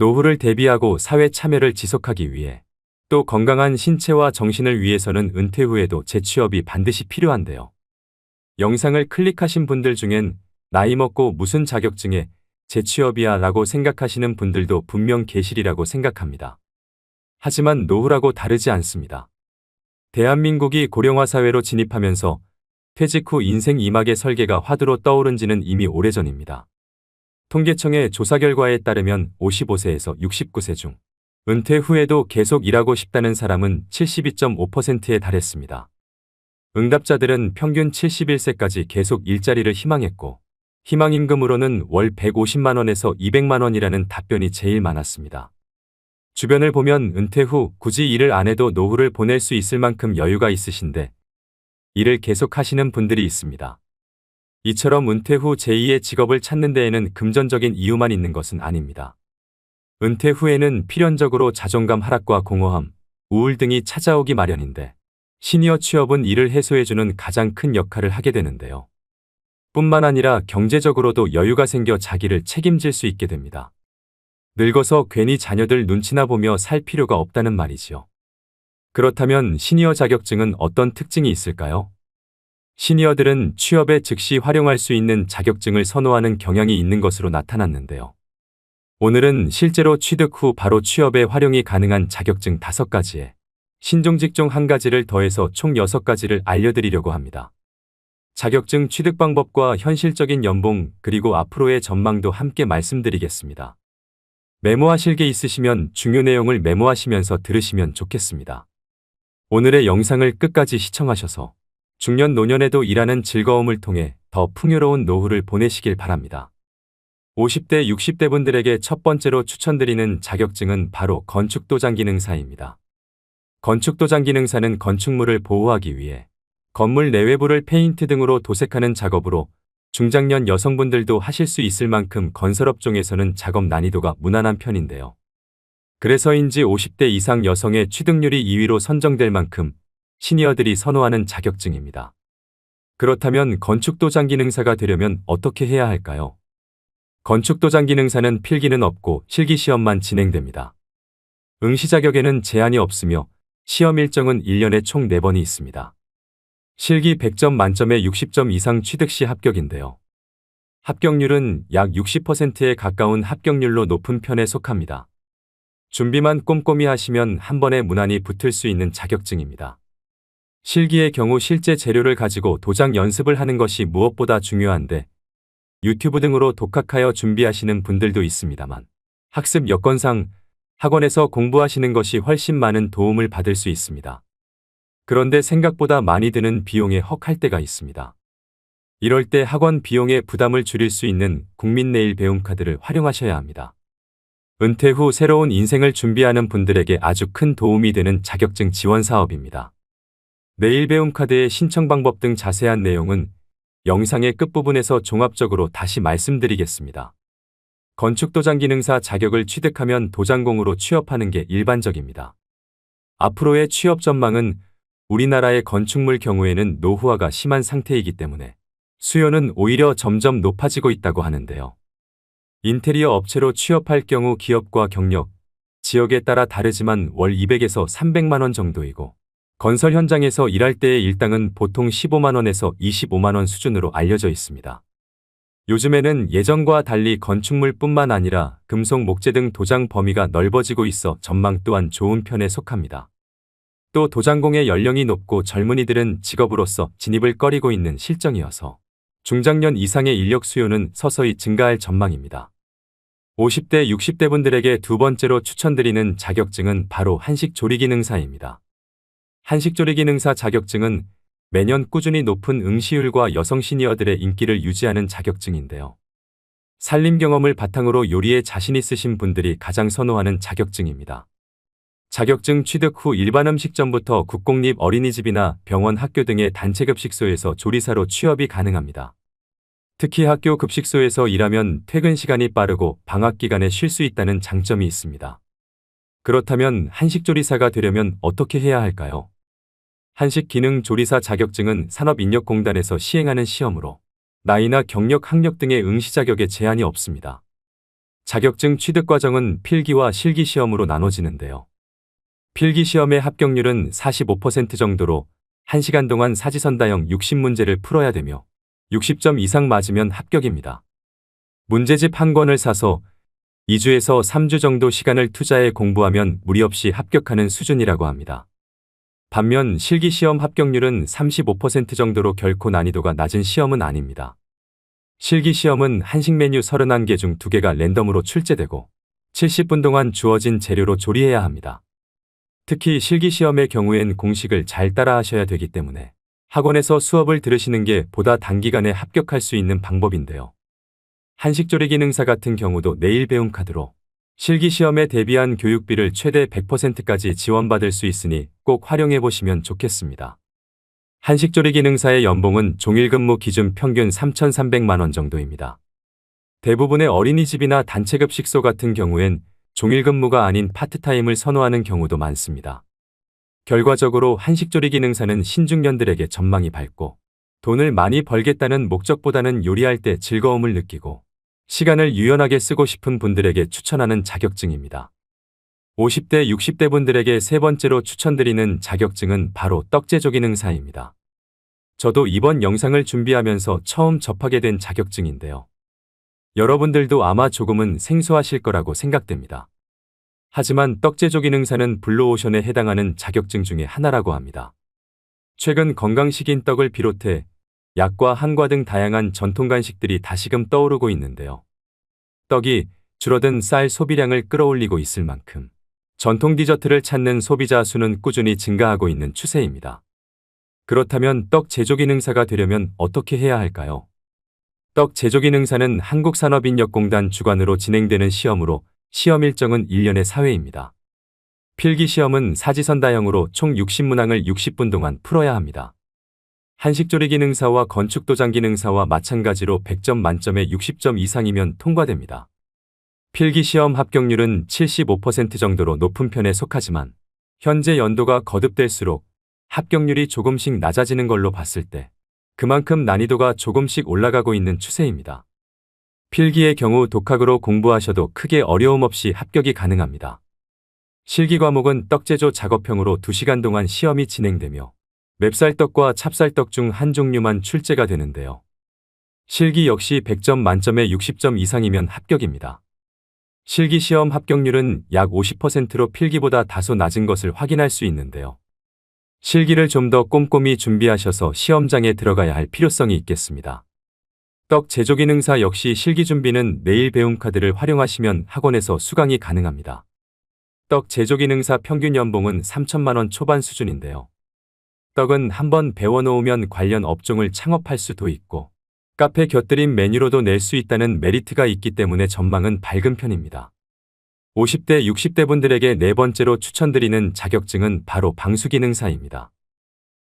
노후를 대비하고 사회 참여를 지속하기 위해 또 건강한 신체와 정신을 위해서는 은퇴 후에도 재취업이 반드시 필요한데요. 영상을 클릭하신 분들 중엔 나이 먹고 무슨 자격증에 재취업이야 라고 생각하시는 분들도 분명 계시리라고 생각합니다. 하지만 노후라고 다르지 않습니다. 대한민국이 고령화 사회로 진입하면서 퇴직 후 인생 2막의 설계가 화두로 떠오른 지는 이미 오래전입니다. 통계청의 조사 결과에 따르면 55세에서 69세 중 은퇴 후에도 계속 일하고 싶다는 사람은 72.5%에 달했습니다. 응답자들은 평균 71세까지 계속 일자리를 희망했고 희망임금으로는 월 150만 원에서 200만 원이라는 답변이 제일 많았습니다. 주변을 보면 은퇴 후 굳이 일을 안 해도 노후를 보낼 수 있을 만큼 여유가 있으신데 일을 계속 하시는 분들이 있습니다. 이처럼 은퇴 후 제2의 직업을 찾는 데에는 금전적인 이유만 있는 것은 아닙니다. 은퇴 후에는 필연적으로 자존감 하락과 공허함, 우울 등이 찾아오기 마련인데 시니어 취업은 이를 해소해주는 가장 큰 역할을 하게 되는데요. 뿐만 아니라 경제적으로도 여유가 생겨 자기를 책임질 수 있게 됩니다. 늙어서 괜히 자녀들 눈치나 보며 살 필요가 없다는 말이지요. 그렇다면 시니어 자격증은 어떤 특징이 있을까요? 시니어들은 취업에 즉시 활용할 수 있는 자격증을 선호하는 경향이 있는 것으로 나타났는데요. 오늘은 실제로 취득 후 바로 취업에 활용이 가능한 자격증 5가지에 신종직종 1가지를 더해서 총 6가지를 알려드리려고 합니다. 자격증 취득 방법과 현실적인 연봉 그리고 앞으로의 전망도 함께 말씀드리겠습니다. 메모하실 게 있으시면 중요 내용을 메모하시면서 들으시면 좋겠습니다. 오늘의 영상을 끝까지 시청하셔서 중년 노년에도 일하는 즐거움을 통해 더 풍요로운 노후를 보내시길 바랍니다. 50대, 60대 분들에게 첫 번째로 추천드리는 자격증은 바로 건축도장기능사입니다. 건축도장기능사는 건축물을 보호하기 위해 건물 내외부를 페인트 등으로 도색하는 작업으로 중장년 여성분들도 하실 수 있을 만큼 건설업종에서는 작업 난이도가 무난한 편인데요. 그래서인지 50대 이상 여성의 취득률이 2위로 선정될 만큼 시니어들이 선호하는 자격증입니다. 그렇다면 건축도장기능사가 되려면 어떻게 해야 할까요? 건축도장기능사는 필기는 없고 실기시험만 진행됩니다. 응시 자격에는 제한이 없으며 시험 일정은 1년에 총 4번이 있습니다. 실기 100점 만점에 60점 이상 취득 시 합격인데요. 합격률은 약 60%에 가까운 합격률로 높은 편에 속합니다. 준비만 꼼꼼히 하시면 한 번에 무난히 붙을 수 있는 자격증입니다. 실기의 경우 실제 재료를 가지고 도장 연습을 하는 것이 무엇보다 중요한데 유튜브 등으로 독학하여 준비하시는 분들도 있습니다만 학습 여건상 학원에서 공부하시는 것이 훨씬 많은 도움을 받을 수 있습니다. 그런데 생각보다 많이 드는 비용에 헉할 때가 있습니다. 이럴 때 학원 비용의 부담을 줄일 수 있는 국민내일 배움카드를 활용하셔야 합니다. 은퇴 후 새로운 인생을 준비하는 분들에게 아주 큰 도움이 되는 자격증 지원 사업입니다. 내일 배움 카드의 신청 방법 등 자세한 내용은 영상의 끝부분에서 종합적으로 다시 말씀드리겠습니다. 건축도장기능사 자격을 취득하면 도장공으로 취업하는 게 일반적입니다. 앞으로의 취업 전망은 우리나라의 건축물 경우에는 노후화가 심한 상태이기 때문에 수요는 오히려 점점 높아지고 있다고 하는데요. 인테리어 업체로 취업할 경우 기업과 경력, 지역에 따라 다르지만 월 200에서 300만 원 정도이고 건설 현장에서 일할 때의 일당은 보통 15만 원에서 25만 원 수준으로 알려져 있습니다. 요즘에는 예전과 달리 건축물뿐만 아니라 금속 목재 등 도장 범위가 넓어지고 있어 전망 또한 좋은 편에 속합니다. 또 도장공의 연령이 높고 젊은이들은 직업으로서 진입을 꺼리고 있는 실정이어서 중장년 이상의 인력 수요는 서서히 증가할 전망입니다. 50대, 60대 분들에게 두 번째로 추천드리는 자격증은 바로 한식조리기능사입니다. 한식조리기능사 자격증은 매년 꾸준히 높은 응시율과 여성 시니어들의 인기를 유지하는 자격증인데요. 살림 경험을 바탕으로 요리에 자신 있으신 분들이 가장 선호하는 자격증입니다. 자격증 취득 후 일반 음식점부터 국공립 어린이집이나 병원, 학교 등의 단체급식소에서 조리사로 취업이 가능합니다. 특히 학교 급식소에서 일하면 퇴근 시간이 빠르고 방학 기간에 쉴 수 있다는 장점이 있습니다. 그렇다면 한식조리사가 되려면 어떻게 해야 할까요? 한식기능조리사 자격증은 산업인력공단에서 시행하는 시험으로 나이나 경력, 학력 등의 응시 자격에 제한이 없습니다. 자격증 취득 과정은 필기와 실기 시험으로 나눠지는데요. 필기 시험의 합격률은 45% 정도로 1시간 동안 사지선다형 60문제를 풀어야 되며 60점 이상 맞으면 합격입니다. 문제집 한 권을 사서 2주에서 3주 정도 시간을 투자해 공부하면 무리 없이 합격하는 수준이라고 합니다. 반면 실기시험 합격률은 35% 정도로 결코 난이도가 낮은 시험은 아닙니다. 실기시험은 한식 메뉴 31개 중 2개가 랜덤으로 출제되고 70분 동안 주어진 재료로 조리해야 합니다. 특히 실기시험의 경우엔 공식을 잘 따라하셔야 되기 때문에 학원에서 수업을 들으시는 게 보다 단기간에 합격할 수 있는 방법인데요. 한식조리기능사 같은 경우도 내일 배움 카드로 실기시험에 대비한 교육비를 최대 100%까지 지원받을 수 있으니 꼭 활용해 보시면 좋겠습니다. 한식조리기능사의 연봉은 종일근무 기준 평균 3,300만 원 정도입니다. 대부분의 어린이집이나 단체급식소 같은 경우엔 종일근무가 아닌 파트타임을 선호하는 경우도 많습니다. 결과적으로 한식조리기능사는 신중년들에게 전망이 밝고 돈을 많이 벌겠다는 목적보다는 요리할 때 즐거움을 느끼고 시간을 유연하게 쓰고 싶은 분들에게 추천하는 자격증입니다. 50대, 60대 분들에게 세 번째로 추천드리는 자격증은 바로 떡제조기능사입니다. 저도 이번 영상을 준비하면서 처음 접하게 된 자격증인데요. 여러분들도 아마 조금은 생소하실 거라고 생각됩니다. 하지만 떡제조기능사는 블루오션에 해당하는 자격증 중에 하나라고 합니다. 최근 건강식인 떡을 비롯해 약과 한과 등 다양한 전통 간식들이 다시금 떠오르고 있는데요. 떡이 줄어든 쌀 소비량을 끌어올리고 있을 만큼 전통 디저트를 찾는 소비자 수는 꾸준히 증가하고 있는 추세입니다. 그렇다면 떡 제조기능사가 되려면 어떻게 해야 할까요? 떡 제조기능사는 한국산업인력공단 주관으로 진행되는 시험으로 시험 일정은 1년에 4회입니다. 필기시험은 사지선다형으로 총 60문항을 60분 동안 풀어야 합니다. 한식조리기능사와 건축도장기능사와 마찬가지로 100점 만점에 60점 이상이면 통과됩니다. 필기시험 합격률은 75% 정도로 높은 편에 속하지만 현재 연도가 거듭될수록 합격률이 조금씩 낮아지는 걸로 봤을 때 그만큼 난이도가 조금씩 올라가고 있는 추세입니다. 필기의 경우 독학으로 공부하셔도 크게 어려움 없이 합격이 가능합니다. 실기 과목은 떡제조 작업형으로 2시간 동안 시험이 진행되며 맵쌀떡과 찹쌀떡 중 한 종류만 출제가 되는데요. 실기 역시 100점 만점에 60점 이상이면 합격입니다. 실기시험 합격률은 약 50%로 필기보다 다소 낮은 것을 확인할 수 있는데요. 실기를 좀 더 꼼꼼히 준비하셔서 시험장에 들어가야 할 필요성이 있겠습니다. 떡 제조기능사 역시 실기 준비는 내일 배움 카드를 활용하시면 학원에서 수강이 가능합니다. 떡 제조기능사 평균 연봉은 3천만 원 초반 수준인데요. 떡은 한번 배워놓으면 관련 업종을 창업할 수도 있고 카페 곁들인 메뉴로도 낼 수 있다는 메리트가 있기 때문에 전망은 밝은 편입니다. 50대, 60대 분들에게 네 번째로 추천드리는 자격증은 바로 방수기능사입니다.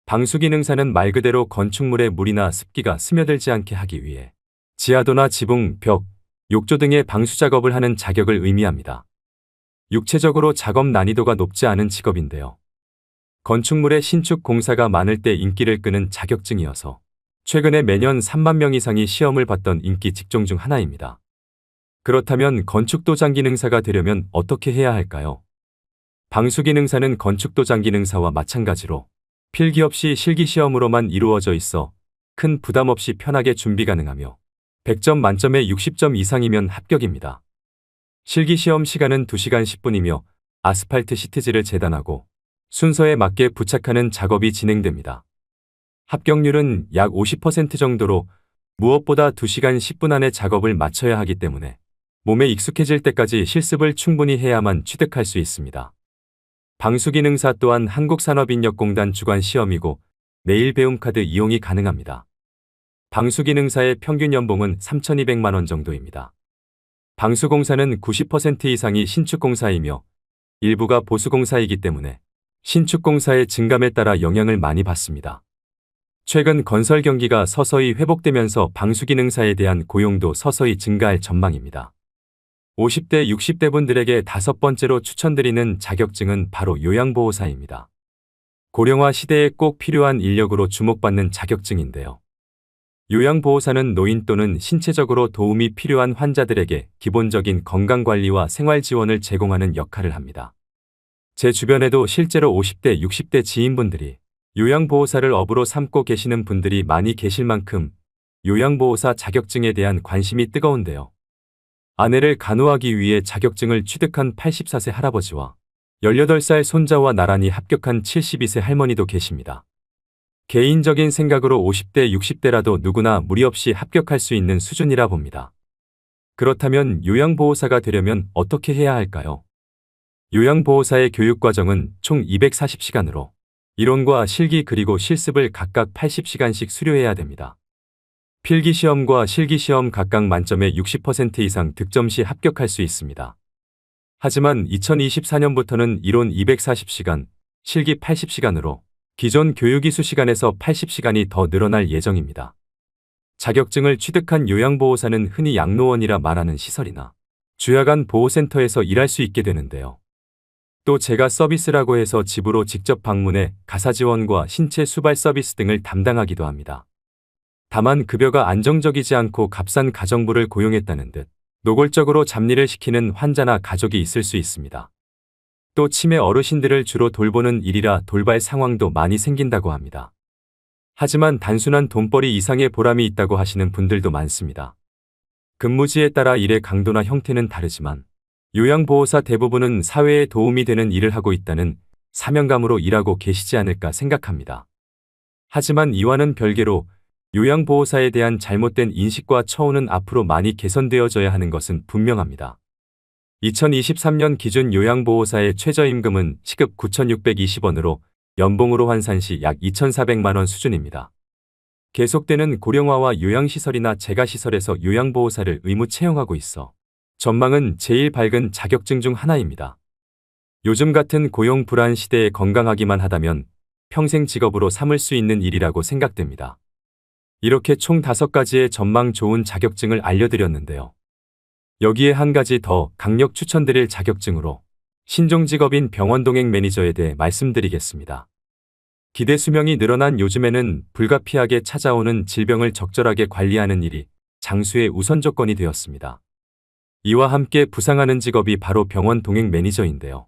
방수기능사는 말 그대로 건축물에 물이나 습기가 스며들지 않게 하기 위해 지하도나 지붕, 벽, 욕조 등의 방수 작업을 하는 자격을 의미합니다. 육체적으로 작업 난이도가 높지 않은 직업인데요. 건축물의 신축 공사가 많을 때 인기를 끄는 자격증이어서 최근에 매년 3만 명 이상이 시험을 봤던 인기 직종 중 하나입니다. 그렇다면 건축도장기능사가 되려면 어떻게 해야 할까요? 방수기능사는 건축도장기능사와 마찬가지로 필기 없이 실기시험으로만 이루어져 있어 큰 부담 없이 편하게 준비 가능하며 100점 만점에 60점 이상이면 합격입니다. 실기시험 시간은 2시간 10분이며 아스팔트 시트지를 재단하고 순서에 맞게 부착하는 작업이 진행됩니다. 합격률은 약 50% 정도로 무엇보다 2시간 10분 안에 작업을 마쳐야 하기 때문에 몸에 익숙해질 때까지 실습을 충분히 해야만 취득할 수 있습니다. 방수기능사 또한 한국산업인력공단 주관 시험이고 내일 배움 카드 이용이 가능합니다. 방수기능사의 평균 연봉은 3,200만 원 정도입니다. 방수공사는 90% 이상이 신축공사이며 일부가 보수공사이기 때문에 신축공사의 증감에 따라 영향을 많이 받습니다. 최근 건설 경기가 서서히 회복되면서 방수기능사에 대한 고용도 서서히 증가할 전망입니다. 50대, 60대 분들에게 다섯 번째로 추천드리는 자격증은 바로 요양보호사입니다. 고령화 시대에 꼭 필요한 인력으로 주목받는 자격증인데요. 요양보호사는 노인 또는 신체적으로 도움이 필요한 환자들에게 기본적인 건강관리와 생활지원을 제공하는 역할을 합니다. 제 주변에도 실제로 50대, 60대 지인분들이 요양보호사를 업으로 삼고 계시는 분들이 많이 계실 만큼 요양보호사 자격증에 대한 관심이 뜨거운데요. 아내를 간호하기 위해 자격증을 취득한 84세 할아버지와 18살 손자와 나란히 합격한 72세 할머니도 계십니다. 개인적인 생각으로 50대, 60대라도 누구나 무리 없이 합격할 수 있는 수준이라 봅니다. 그렇다면 요양보호사가 되려면 어떻게 해야 할까요? 요양보호사의 교육과정은 총 240시간으로 이론과 실기 그리고 실습을 각각 80시간씩 수료해야 됩니다. 필기시험과 실기시험 각각 만점의 60% 이상 득점 시 합격할 수 있습니다. 하지만 2024년부터는 이론 240시간, 실기 80시간으로 기존 교육이수 시간에서 80시간이 더 늘어날 예정입니다. 자격증을 취득한 요양보호사는 흔히 양로원이라 말하는 시설이나 주야간 보호센터에서 일할 수 있게 되는데요. 또 제가 서비스라고 해서 집으로 직접 방문해 가사 지원과 신체 수발 서비스 등을 담당하기도 합니다. 다만 급여가 안정적이지 않고 값싼 가정부를 고용했다는 듯 노골적으로 잡일을 시키는 환자나 가족이 있을 수 있습니다. 또 치매 어르신들을 주로 돌보는 일이라 돌발 상황도 많이 생긴다고 합니다. 하지만 단순한 돈벌이 이상의 보람이 있다고 하시는 분들도 많습니다. 근무지에 따라 일의 강도나 형태는 다르지만 요양보호사 대부분은 사회에 도움이 되는 일을 하고 있다는 사명감으로 일하고 계시지 않을까 생각합니다. 하지만 이와는 별개로 요양보호사에 대한 잘못된 인식과 처우는 앞으로 많이 개선되어져야 하는 것은 분명합니다. 2023년 기준 요양보호사의 최저임금은 시급 9,620원으로 연봉으로 환산 시 약 2,400만 원 수준입니다. 계속되는 고령화와 요양시설이나 재가시설에서 요양보호사를 의무 채용하고 있어 전망은 제일 밝은 자격증 중 하나입니다. 요즘 같은 고용 불안 시대에 건강하기만 하다면 평생 직업으로 삼을 수 있는 일이라고 생각됩니다. 이렇게 총 5가지의 전망 좋은 자격증을 알려드렸는데요. 여기에 한 가지 더 강력 추천드릴 자격증으로 신종직업인 병원동행 매니저에 대해 말씀드리겠습니다. 기대 수명이 늘어난 요즘에는 불가피하게 찾아오는 질병을 적절하게 관리하는 일이 장수의 우선 조건이 되었습니다. 이와 함께 부상하는 직업이 바로 병원 동행 매니저인데요.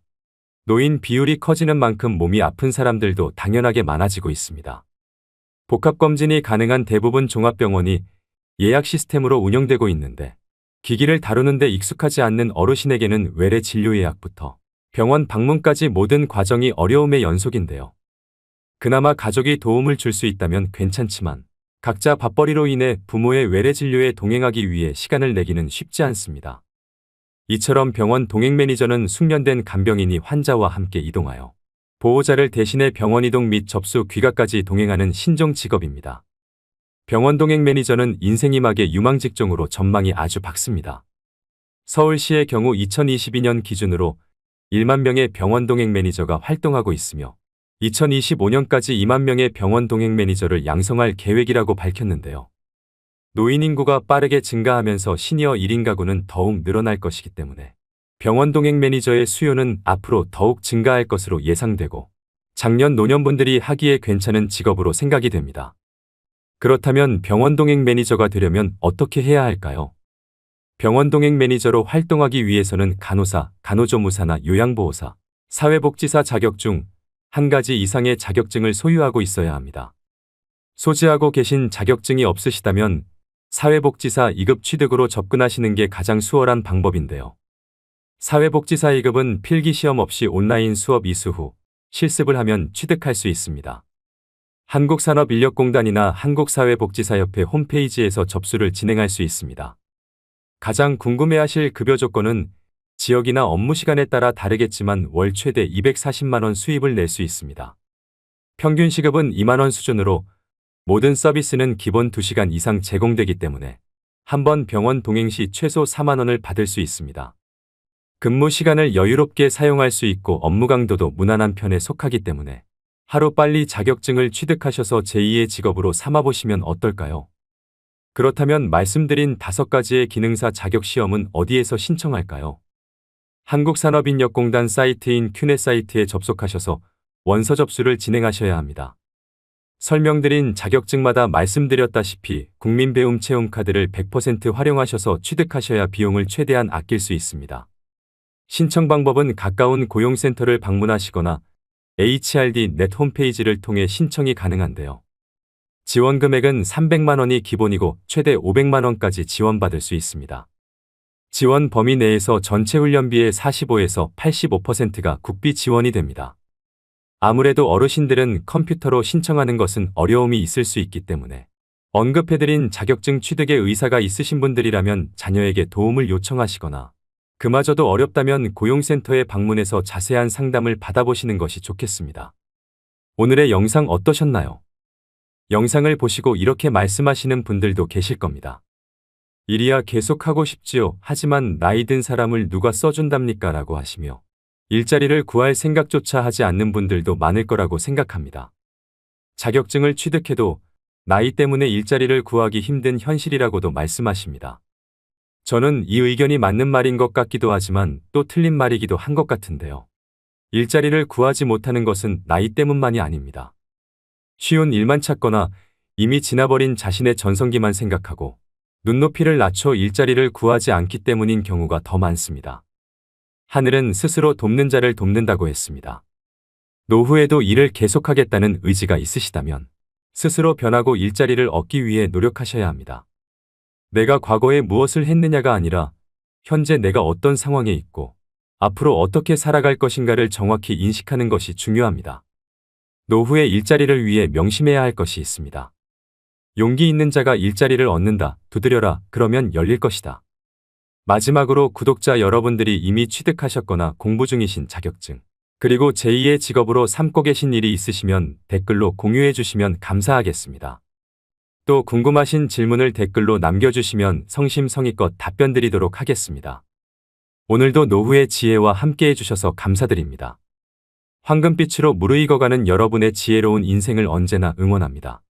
노인 비율이 커지는 만큼 몸이 아픈 사람들도 당연하게 많아지고 있습니다. 복합검진이 가능한 대부분 종합병원이 예약 시스템으로 운영되고 있는데 기기를 다루는데 익숙하지 않는 어르신에게는 외래 진료 예약부터 병원 방문까지 모든 과정이 어려움의 연속인데요. 그나마 가족이 도움을 줄 수 있다면 괜찮지만 각자 밥벌이로 인해 부모의 외래 진료에 동행하기 위해 시간을 내기는 쉽지 않습니다. 이처럼 병원 동행 매니저는 숙련된 간병인이 환자와 함께 이동하여 보호자를 대신해 병원 이동 및 접수 귀가까지 동행하는 신종 직업입니다. 병원 동행 매니저는 인생이막의 유망 직종으로 전망이 아주 밝습니다. 서울시의 경우 2022년 기준으로 1만 명의 병원 동행 매니저가 활동하고 있으며 2025년까지 2만 명의 병원 동행 매니저를 양성할 계획이라고 밝혔는데요. 노인 인구가 빠르게 증가하면서 시니어 1인 가구는 더욱 늘어날 것이기 때문에 병원 동행 매니저의 수요는 앞으로 더욱 증가할 것으로 예상되고 장년 노년분들이 하기에 괜찮은 직업으로 생각이 됩니다. 그렇다면 병원 동행 매니저가 되려면 어떻게 해야 할까요? 병원 동행 매니저로 활동하기 위해서는 간호사, 간호조무사나 요양보호사, 사회복지사 자격 중 한 가지 이상의 자격증을 소유하고 있어야 합니다. 소지하고 계신 자격증이 없으시다면 사회복지사 2급 취득으로 접근하시는 게 가장 수월한 방법인데요. 사회복지사 2급은 필기시험 없이 온라인 수업 이수 후 실습을 하면 취득할 수 있습니다. 한국산업인력공단이나 한국사회복지사협회 홈페이지에서 접수를 진행할 수 있습니다. 가장 궁금해하실 급여 조건은 지역이나 업무 시간에 따라 다르겠지만 월 최대 240만 원 수입을 낼 수 있습니다. 평균 시급은 2만 원 수준으로 모든 서비스는 기본 2시간 이상 제공되기 때문에 한 번 병원 동행 시 최소 4만 원을 받을 수 있습니다. 근무 시간을 여유롭게 사용할 수 있고 업무 강도도 무난한 편에 속하기 때문에 하루빨리 자격증을 취득하셔서 제2의 직업으로 삼아보시면 어떨까요? 그렇다면 말씀드린 5가지의 기능사 자격시험은 어디에서 신청할까요? 한국산업인력공단 사이트인 큐넷 사이트에 접속하셔서 원서 접수를 진행하셔야 합니다. 설명드린 자격증마다 말씀드렸다시피 국민배움 체험카드를 100% 활용하셔서 취득하셔야 비용을 최대한 아낄 수 있습니다. 신청 방법은 가까운 고용센터를 방문하시거나 HRD.net 홈페이지를 통해 신청이 가능한데요. 지원 금액은 300만 원이 기본이고 최대 500만 원까지 지원받을 수 있습니다. 지원 범위 내에서 전체 훈련비의 45에서 85%가 국비 지원이 됩니다. 아무래도 어르신들은 컴퓨터로 신청하는 것은 어려움이 있을 수 있기 때문에 언급해드린 자격증 취득에 의사가 있으신 분들이라면 자녀에게 도움을 요청하시거나 그마저도 어렵다면 고용센터에 방문해서 자세한 상담을 받아보시는 것이 좋겠습니다. 오늘의 영상 어떠셨나요? 영상을 보시고 이렇게 말씀하시는 분들도 계실 겁니다. 일이야 계속 하고 싶지요. 하지만 나이 든 사람을 누가 써준답니까? 라고 하시며 일자리를 구할 생각조차 하지 않는 분들도 많을 거라고 생각합니다. 자격증을 취득해도 나이 때문에 일자리를 구하기 힘든 현실이라고도 말씀하십니다. 저는 이 의견이 맞는 말인 것 같기도 하지만 또 틀린 말이기도 한 것 같은데요. 일자리를 구하지 못하는 것은 나이 때문만이 아닙니다. 쉬운 일만 찾거나 이미 지나버린 자신의 전성기만 생각하고 눈높이를 낮춰 일자리를 구하지 않기 때문인 경우가 더 많습니다. 하늘은 스스로 돕는 자를 돕는다고 했습니다. 노후에도 일을 계속하겠다는 의지가 있으시다면 스스로 변하고 일자리를 얻기 위해 노력하셔야 합니다. 내가 과거에 무엇을 했느냐가 아니라 현재 내가 어떤 상황에 있고 앞으로 어떻게 살아갈 것인가를 정확히 인식하는 것이 중요합니다. 노후에 일자리를 위해 명심해야 할 것이 있습니다. 용기 있는 자가 일자리를 얻는다. 두드려라. 그러면 열릴 것이다. 마지막으로 구독자 여러분들이 이미 취득하셨거나 공부 중이신 자격증, 그리고 제2의 직업으로 삼고 계신 일이 있으시면 댓글로 공유해 주시면 감사하겠습니다. 또 궁금하신 질문을 댓글로 남겨주시면 성심성의껏 답변 드리도록 하겠습니다. 오늘도 노후의 지혜와 함께 해주셔서 감사드립니다. 황금빛으로 무르익어가는 여러분의 지혜로운 인생을 언제나 응원합니다.